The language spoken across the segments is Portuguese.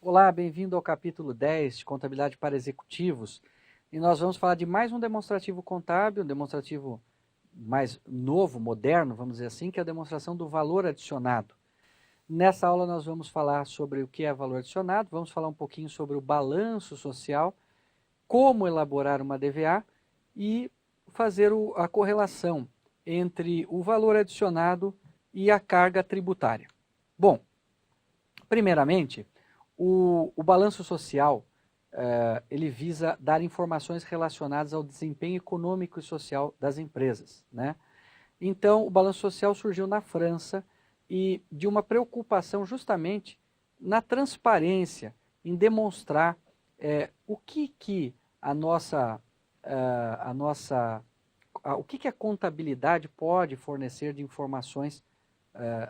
Olá, bem-vindo ao capítulo 10 de Contabilidade para Executivos. E nós vamos falar de mais um demonstrativo contábil, um demonstrativo mais novo, moderno, vamos dizer assim, que é a demonstração do valor adicionado. Nessa aula nós vamos falar sobre o que é valor adicionado, vamos falar um pouquinho sobre o balanço social, como elaborar uma DVA e fazer a correlação entre o valor adicionado e a carga tributária. Bom, primeiramente, o balanço social, ele visa dar informações relacionadas ao desempenho econômico e social das empresas, né? Então, o balanço social surgiu na França e de uma preocupação justamente na transparência, em demonstrar o que a contabilidade pode fornecer de informações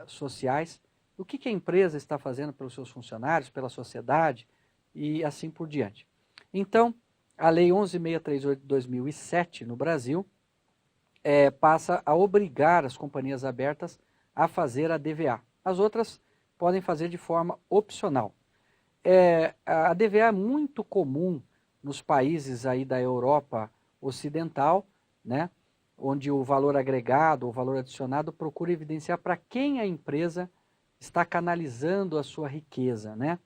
sociais, o que a empresa está fazendo pelos seus funcionários, pela sociedade e assim por diante. Então, a Lei 11.638 de 2007 no Brasil passa a obrigar as companhias abertas a fazer a DVA. As outras podem fazer de forma opcional. A DVA é muito comum nos países aí da Europa Ocidental, né, onde o valor agregado, o valor adicionado, procura evidenciar para quem a empresa está canalizando a sua riqueza, né?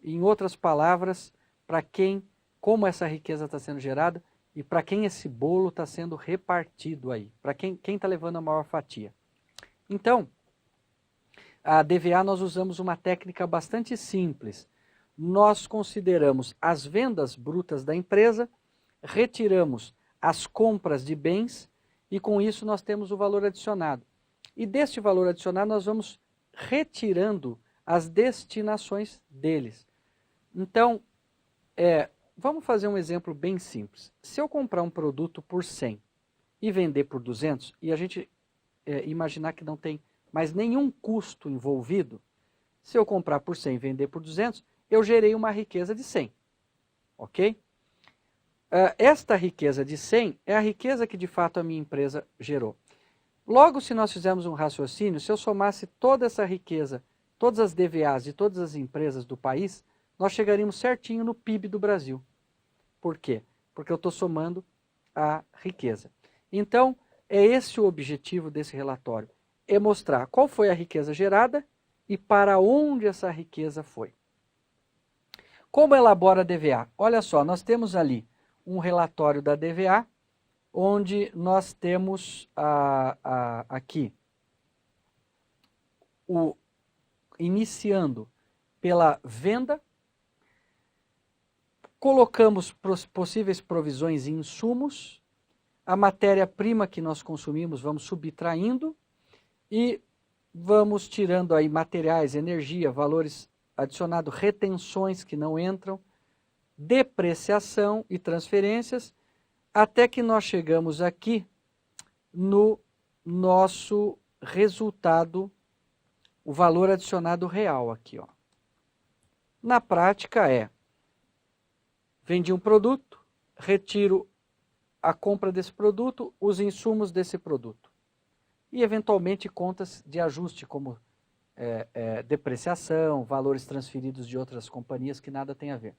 Em outras palavras, para quem, como essa riqueza está sendo gerada e para quem esse bolo está sendo repartido aí, para quem está levando a maior fatia. Então, a DVA nós usamos uma técnica bastante simples. Nós consideramos as vendas brutas da empresa, retiramos as compras de bens e com isso nós temos o valor adicionado. E deste valor adicionado nós vamos retirando as destinações deles. Então, vamos fazer um exemplo bem simples. Se eu comprar um produto por 100 e vender por 200, e a gente imaginar que não tem mais nenhum custo envolvido, se eu comprar por 100 e vender por 200, eu gerei uma riqueza de 100. Ok? Esta riqueza de 100 é a riqueza que de fato a minha empresa gerou. Logo, se nós fizermos um raciocínio, se eu somasse toda essa riqueza, todas as DVAs de todas as empresas do país, nós chegaríamos certinho no PIB do Brasil. Por quê? Porque eu estou somando a riqueza. Então, é esse o objetivo desse relatório, é mostrar qual foi a riqueza gerada e para onde essa riqueza foi. Como elabora a DVA? Olha só, nós temos ali um relatório da DVA, onde nós temos aqui, iniciando pela venda, colocamos possíveis provisões em insumos, a matéria-prima que nós consumimos vamos subtraindo e vamos tirando aí materiais, energia, valores adicionados, retenções que não entram, depreciação e transferências, até que nós chegamos aqui no nosso resultado, o valor adicionado real aqui, ó. Na prática vendi um produto, retiro a compra desse produto, os insumos desse produto. E eventualmente contas de ajuste como depreciação, valores transferidos de outras companhias que nada tem a ver.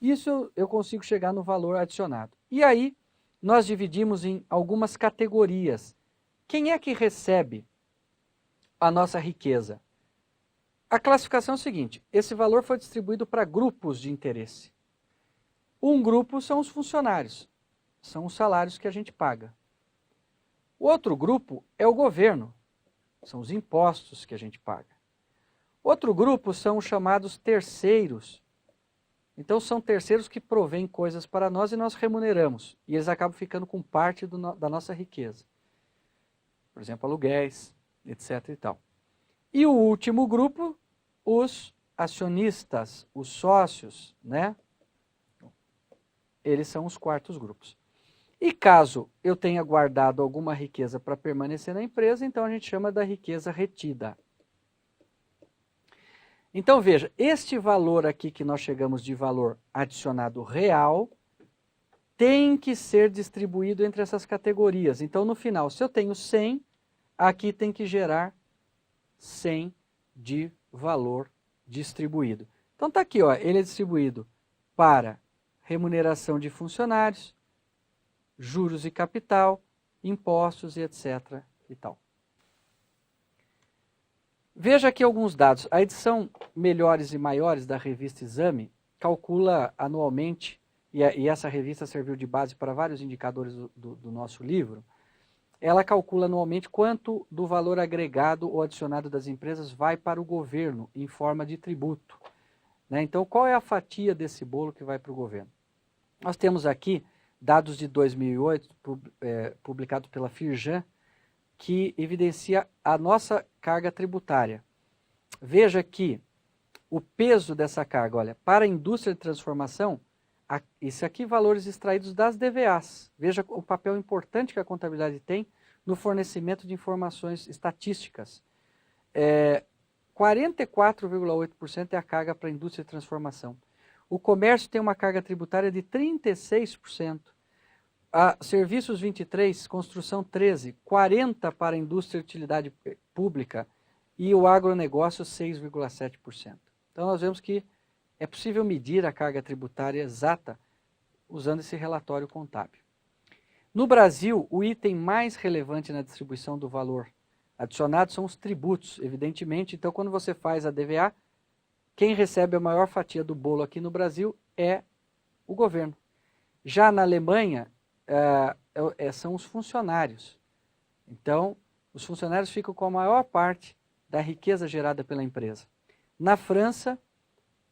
Isso eu consigo chegar no valor adicionado. E aí, nós dividimos em algumas categorias. Quem é que recebe a nossa riqueza? A classificação é o seguinte, esse valor foi distribuído para grupos de interesse. Um grupo são os funcionários, são os salários que a gente paga. O outro grupo é o governo, são os impostos que a gente paga. Outro grupo são os chamados terceiros. Então são terceiros que provêm coisas para nós e nós remuneramos. E eles acabam ficando com parte da nossa riqueza. Por exemplo, aluguéis, etc. e tal. E o último grupo, os acionistas, os sócios, né? Eles são os quartos grupos. E caso eu tenha guardado alguma riqueza para permanecer na empresa, então a gente chama da riqueza retida. Então veja, este valor aqui que nós chegamos de valor adicionado real, tem que ser distribuído entre essas categorias. Então no final, se eu tenho 100, aqui tem que gerar 100 de valor distribuído. Então está aqui, ó, ele é distribuído para remuneração de funcionários, juros e capital, impostos e etc. e tal. Veja aqui alguns dados. A edição Melhores e Maiores da revista Exame calcula anualmente, e essa revista serviu de base para vários indicadores do nosso livro, ela calcula anualmente quanto do valor agregado ou adicionado das empresas vai para o governo em forma de tributo. Né? Então, qual é a fatia desse bolo que vai para o governo? Nós temos aqui dados de 2008, publicados pela Firjan, que evidencia a nossa carga tributária. Veja que o peso dessa carga, olha, para a indústria de transformação, isso aqui valores extraídos das DVAs. Veja o papel importante que a contabilidade tem no fornecimento de informações estatísticas. 44,8% é a carga para a indústria de transformação. O comércio tem uma carga tributária de 36%. Serviços 23%, construção 13%, 40% para a indústria de utilidade pública e o agronegócio 6,7%. Então nós vemos que é possível medir a carga tributária exata usando esse relatório contábil. No Brasil, o item mais relevante na distribuição do valor adicionado são os tributos, evidentemente. Então, quando você faz a DVA, quem recebe a maior fatia do bolo aqui no Brasil é o governo. Já na Alemanha, são os funcionários. Então, os funcionários ficam com a maior parte da riqueza gerada pela empresa. Na França,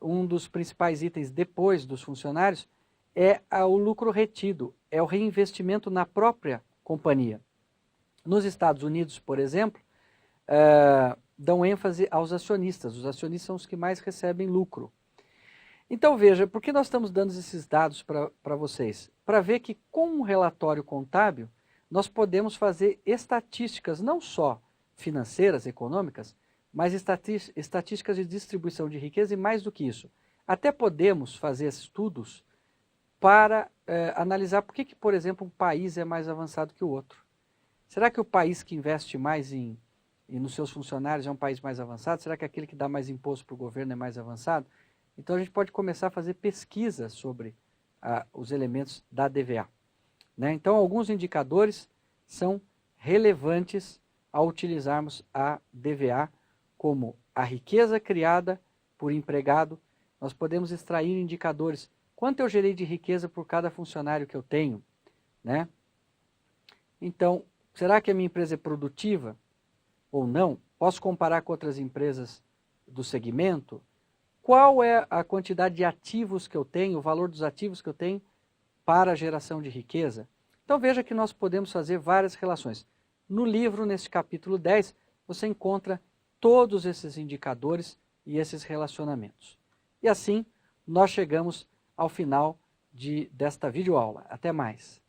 um dos principais itens depois dos funcionários é o lucro retido, é o reinvestimento na própria companhia. Nos Estados Unidos, por exemplo, dão ênfase aos acionistas. Os acionistas são os que mais recebem lucro. Então veja, por que nós estamos dando esses dados para vocês? Para ver que com um relatório contábil, nós podemos fazer estatísticas não só financeiras, econômicas, mas estatísticas de distribuição de riqueza e mais do que isso. Até podemos fazer estudos para analisar por que, por exemplo, um país é mais avançado que o outro. Será que o país que investe mais nos seus funcionários é um país mais avançado? Será que aquele que dá mais imposto para o governo é mais avançado? Então a gente pode começar a fazer pesquisas sobre os elementos da DVA. Né? Então alguns indicadores são relevantes ao utilizarmos a DVA como a riqueza criada por empregado. Nós podemos extrair indicadores. Quanto eu gerei de riqueza por cada funcionário que eu tenho? Né? Então, será que a minha empresa é produtiva ou não? Posso comparar com outras empresas do segmento? Qual é a quantidade de ativos que eu tenho, o valor dos ativos que eu tenho para a geração de riqueza? Então veja que nós podemos fazer várias relações. No livro, nesse capítulo 10, você encontra todos esses indicadores e esses relacionamentos. E assim, nós chegamos ao final desta videoaula. Até mais!